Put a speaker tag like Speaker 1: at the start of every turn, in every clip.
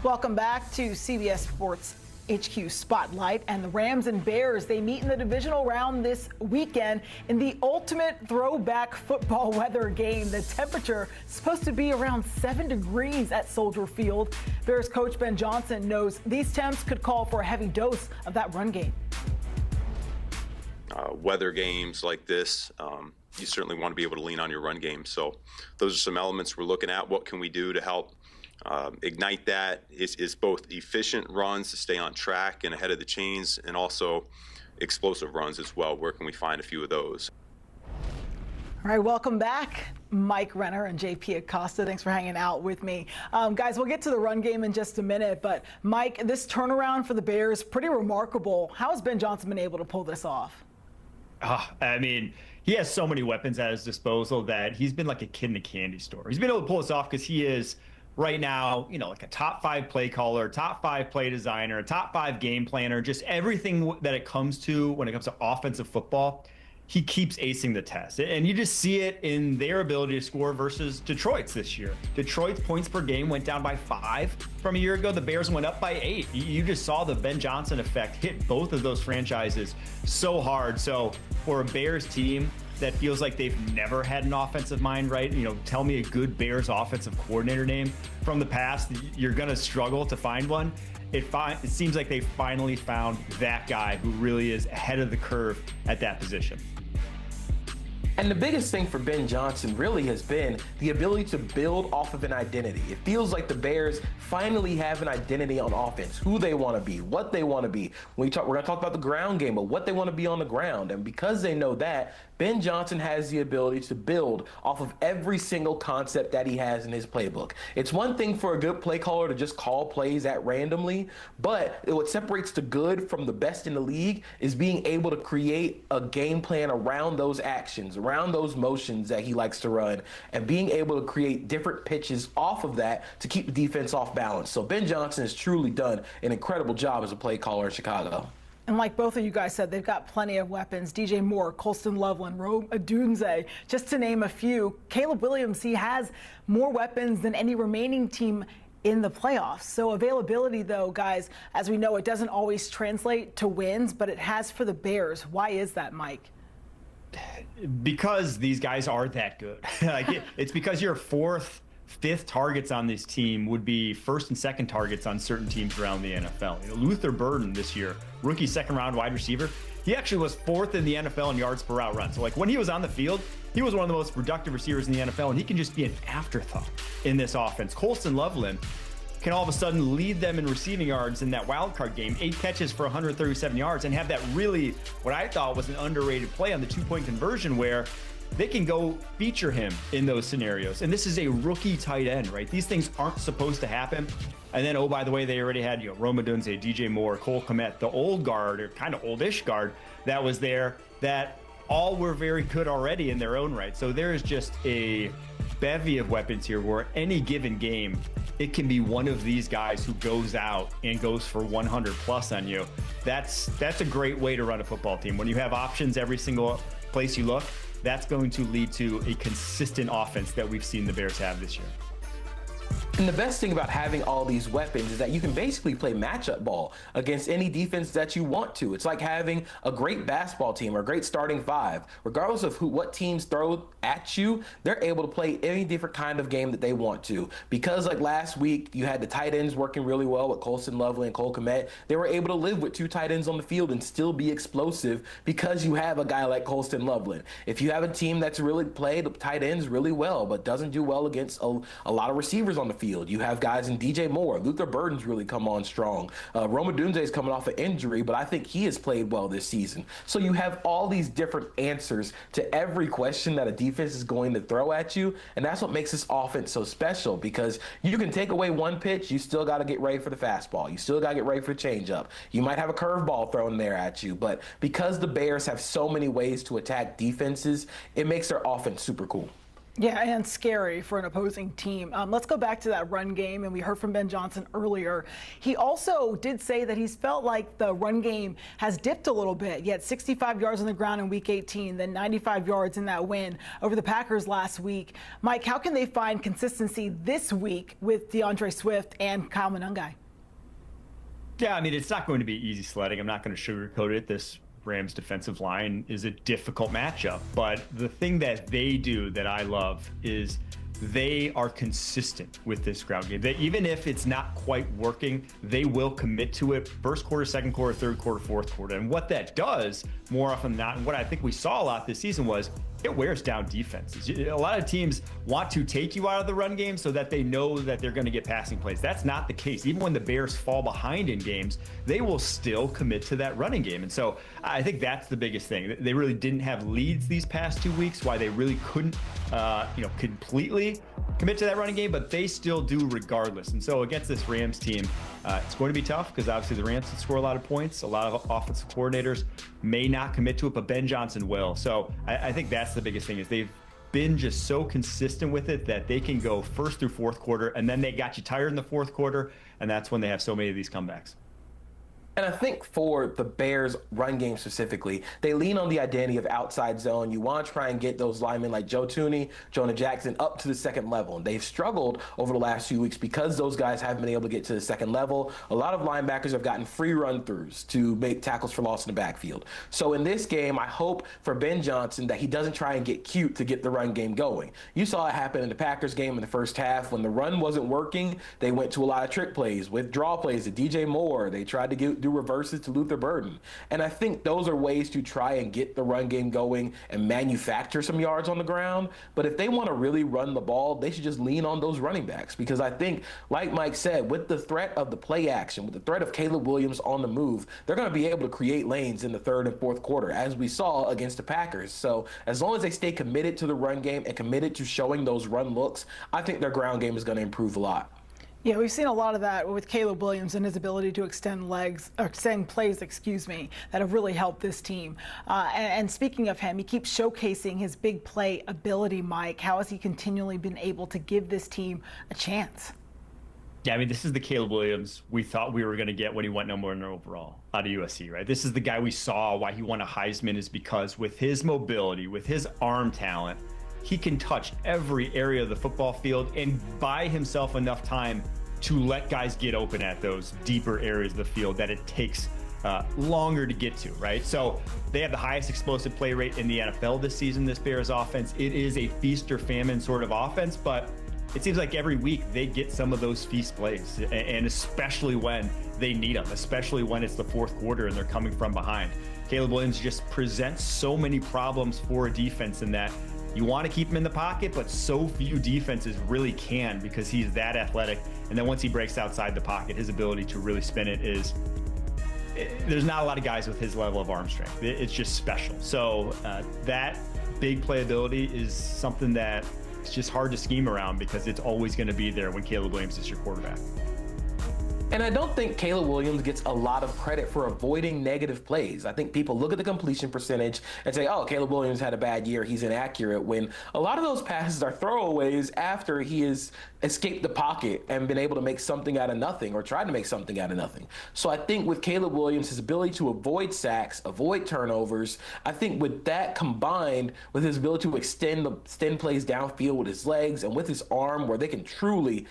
Speaker 1: Welcome back to CBS Sports HQ Spotlight. And the Rams and Bears, they meet in the divisional round this weekend in the ultimate throwback football weather game. The temperature is supposed to be around 7 degrees at Soldier Field. Bears coach Ben Johnson knows these temps could call for a heavy dose of that run game.
Speaker 2: Weather games like this, you certainly want to be able to lean on your run game. So those are some elements we're looking at. What can we do to help ignite that? Is both efficient runs to stay on track and ahead of the chains, and also explosive runs as well. Where can we find a few of those?
Speaker 1: All right, welcome back, Mike Renner and JP Acosta. Thanks for hanging out with me. Guys, we'll get to the run game in just a minute, but Mike, this turnaround for the Bears, pretty remarkable. How has Ben Johnson been able to pull this off?
Speaker 3: I mean, he has so many weapons at his disposal that he's been like a kid in a candy store. He's been able to pull this off because he is right now, like a top 5 play caller, top 5 play designer, a top 5 game planner, just everything that it comes to when it comes to offensive football. He keeps acing the test. And you just see it in their ability to score versus Detroit's this year. Detroit's points per game went down by 5 from a year ago. The Bears went up by 8. You just saw the Ben Johnson effect hit both of those franchises so hard. So for a Bears team that feels like they've never had an offensive mind, right? Tell me a good Bears offensive coordinator name from the past. You're going to struggle to find one. It seems like they finally found that guy who really is ahead of the curve at that position.
Speaker 4: And the biggest thing for Ben Johnson really has been the ability to build off of an identity. It feels like the Bears finally have an identity on offense, who they want to be, what they want to be. We're going to talk about the ground game, but what they want to be on the ground. And because they know that, Ben Johnson has the ability to build off of every single concept that he has in his playbook. It's one thing for a good play caller to just call plays at randomly, but what separates the good from the best in the league is being able to create a game plan around those actions, around those motions that he likes to run, and being able to create different pitches off of that to keep the defense off balance. So Ben Johnson has truly done an incredible job as a play caller in Chicago.
Speaker 1: And like both of you guys said, they've got plenty of weapons. DJ Moore, Colston Loveland, Rome Odunze, just to name a few. Caleb Williams, he has more weapons than any remaining team in the playoffs. So availability, though, guys, as we know, it doesn't always translate to wins, but it has for the Bears. Why is that, Mike?
Speaker 3: Because these guys are that good. It's because your 4th, 5th targets on this team would be 1st and 2nd targets on certain teams around the NFL. Luther Burden this year, rookie 2nd-round wide receiver, he actually was 4th in the NFL in yards per route run. So when he was on the field, he was one of the most productive receivers in the NFL, and he can just be an afterthought in this offense. Colston Loveland can all of a sudden lead them in receiving yards in that wild card game, 8 catches for 137 yards, and have that really, what I thought was an underrated play on the 2-point conversion where they can go feature him in those scenarios. And this is a rookie tight end, right? These things aren't supposed to happen. And then, oh, by the way, they already had, Rome Odunze, DJ Moore, Cole Kmet, the old guard, or kind of oldish guard that was there, that all were very good already in their own right. So there is just a bevy of weapons here where any given game, it can be one of these guys who goes out and goes for 100 plus on you. That's a great way to run a football team. When you have options every single place you look, that's going to lead to a consistent offense that we've seen the Bears have this year.
Speaker 4: And the best thing about having all these weapons is that you can basically play matchup ball against any defense that you want to. It's like having a great basketball team or a great starting 5. Regardless of what teams throw at you, they're able to play any different kind of game that they want to. Because like last week, you had the tight ends working really well with Colston Loveland and Cole Kmet. They were able to live with 2 tight ends on the field and still be explosive because you have a guy like Colston Loveland. If you have a team that's really played tight ends really well but doesn't do well against a lot of receivers on the field, you have guys in DJ Moore. Luther Burden's really come on strong. Rome Odunze is coming off an injury, but I think he has played well this season. So you have all these different answers to every question that a defense is going to throw at you, and that's what makes this offense so special, because you can take away one pitch, you still got to get ready for the fastball. You still got to get ready for the changeup. You might have a curveball thrown there at you, but because the Bears have so many ways to attack defenses, it makes their offense super cool.
Speaker 1: Yeah, and scary for an opposing team. Let's go back to that run game, and we heard from Ben Johnson earlier. He also did say that he's felt like the run game has dipped a little bit. He had 65 yards on the ground in Week 18, then 95 yards in that win over the Packers last week. Mike, how can they find consistency this week with DeAndre Swift and Kyle Monangai?
Speaker 3: Yeah, I mean, it's not going to be easy sledding. I'm not going to sugarcoat it. This Rams defensive line is a difficult matchup, but the thing that they do that I love is they are consistent with this ground game. That even if it's not quite working, they will commit to it first quarter, second quarter, third quarter, fourth quarter. And what that does more often than not, and what I think we saw a lot this season, was it wears down defenses. A lot of teams want to take you out of the run game so that they know that they're going to get passing plays. That's not the case. Even when the Bears fall behind in games, they will still commit to that running game. And so I think that's the biggest thing. They really didn't have leads these past 2 weeks, why they really couldn't, completely commit to that running game, but they still do regardless. And so against this Rams team, it's going to be tough because obviously the Rams can score a lot of points. A lot of offensive coordinators may not commit to it, but Ben Johnson will. So I think that's the biggest thing, is they've been just so consistent with it that they can go first through fourth quarter, and then they got you tired in the fourth quarter, and that's when they have so many of these comebacks.
Speaker 4: And I think for the Bears run game specifically, they lean on the identity of outside zone. You want to try and get those linemen like Joe Thuney, Jonah Jackson up to the second level. And they've struggled over the last few weeks because those guys haven't been able to get to the second level. A lot of linebackers have gotten free run-throughs to make tackles for loss in the backfield. So in this game, I hope for Ben Johnson that he doesn't try and get cute to get the run game going. You saw it happen in the Packers game in the first half. When the run wasn't working, they went to a lot of trick plays, withdraw plays to DJ Moore. They tried to do reverses to Luther Burden. And I think those are ways to try and get the run game going and manufacture some yards on the ground. But if they want to really run the ball, they should just lean on those running backs, because I think, like Mike said, with the threat of the play action, with the threat of Caleb Williams on the move, they're going to be able to create lanes in the third and fourth quarter, as we saw against the Packers. So as long as they stay committed to the run game and committed to showing those run looks, I think their ground game is going to improve a lot.
Speaker 1: Yeah, we've seen a lot of that with Caleb Williams and his ability to extend plays, that have really helped this team. And speaking of him, he keeps showcasing his big play ability, Mike. How has he continually been able to give this team a chance?
Speaker 3: Yeah, I mean, this is the Caleb Williams we thought we were going to get when he went number one overall out of USC, right? This is the guy we saw why he won a Heisman, is because with his mobility, with his arm talent, he can touch every area of the football field and buy himself enough time to let guys get open at those deeper areas of the field that it takes longer to get to, right? So they have the highest explosive play rate in the NFL this season, this Bears offense. It is a feast or famine sort of offense, but it seems like every week they get some of those feast plays, and especially when they need them, especially when it's the fourth quarter and they're coming from behind. Caleb Williams just presents so many problems for a defense in that you want to keep him in the pocket, but so few defenses really can, because he's that athletic. And then once he breaks outside the pocket, his ability to really spin it is, there's not a lot of guys with his level of arm strength. It's just special. So that big playability is something that it's just hard to scheme around, because it's always going to be there when Caleb Williams is your quarterback.
Speaker 4: And I don't think Caleb Williams gets a lot of credit for avoiding negative plays. I think people look at the completion percentage and say, oh, Caleb Williams had a bad year, he's inaccurate, when a lot of those passes are throwaways after he has escaped the pocket and been able to make something out of nothing, or tried to make something out of nothing. So I think with Caleb Williams, his ability to avoid sacks, avoid turnovers, I think with that combined with his ability to extend plays downfield with his legs and with his arm, where they can truly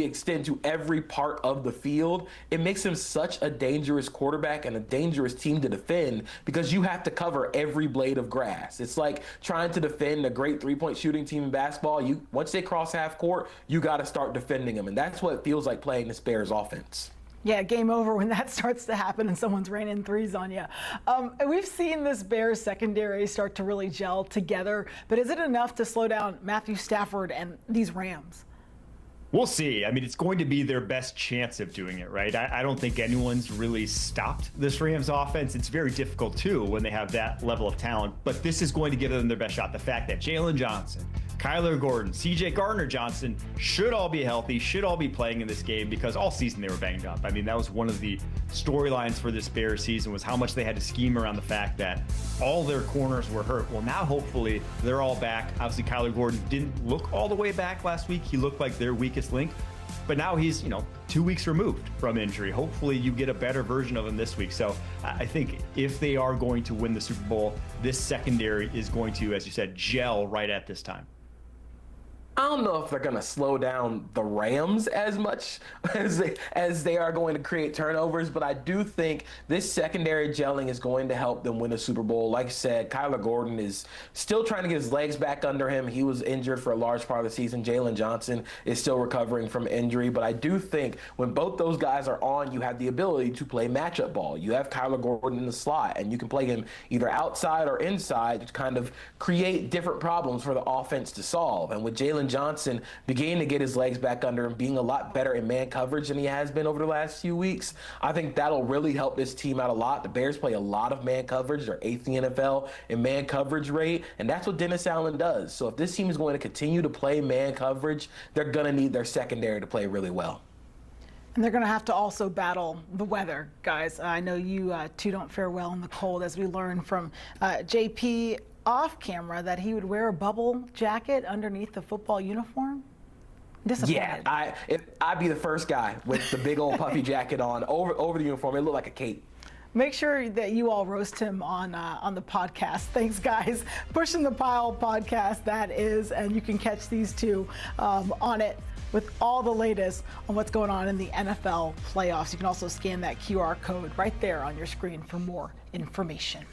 Speaker 4: extend to every part of the field, it makes him such a dangerous quarterback and a dangerous team to defend, because you have to cover every blade of grass. It's like trying to defend a great three-point shooting team in basketball. Once they cross half court, you got to start defending them, and that's what it feels like playing this Bears offense.
Speaker 1: Yeah, game over when that starts to happen and someone's raining threes on you. We've seen this Bears secondary start to really gel together, but is it enough to slow down Matthew Stafford and these Rams?
Speaker 3: We'll see. I mean, it's going to be their best chance of doing it, right? I don't think anyone's really stopped this Rams offense. It's very difficult, too, when they have that level of talent. But this is going to give them their best shot. The fact that Jalen Johnson, Kyler Gordon, CJ Gardner-Johnson should all be healthy, should all be playing in this game, because all season they were banged up. I mean, that was one of the storylines for this Bears season, was how much they had to scheme around the fact that all their corners were hurt. Well, now hopefully they're all back. Obviously, Kyler Gordon didn't look all the way back last week. He looked like their weakest link, but now he's, 2 weeks removed from injury. Hopefully you get a better version of him this week. So I think if they are going to win the Super Bowl, this secondary is going to, as you said, gel right at this time.
Speaker 4: I don't know if they're going to slow down the Rams as much as they are going to create turnovers, but I do think this secondary gelling is going to help them win a Super Bowl. Like I said, Kyler Gordon is still trying to get his legs back under him. He was injured for a large part of the season. Jalen Johnson is still recovering from injury, but I do think when both those guys are on, you have the ability to play matchup ball. You have Kyler Gordon in the slot, and you can play him either outside or inside to kind of create different problems for the offense to solve. And with Jalen Johnson beginning to get his legs back under him, being a lot better in man coverage than he has been over the last few weeks, I think that'll really help this team out a lot. The Bears play a lot of man coverage. They're 8th in the NFL in man coverage rate, and that's what Dennis Allen does. So if this team is going to continue to play man coverage, they're going to need their secondary to play really well.
Speaker 1: And they're going to have to also battle the weather, guys. I know you two don't fare well in the cold, as we learned from JP off camera that he would wear a bubble jacket underneath the football uniform. Disappointed.
Speaker 4: Yeah, I'd be the first guy with the big old puffy jacket on over the uniform. It looked like a cape.
Speaker 1: Make sure that you all roast him on the podcast. Thanks, guys. Pushing the Pile podcast, that is, and you can catch these two on it with all the latest on what's going on in the NFL playoffs. You can also scan that QR code right there on your screen for more information.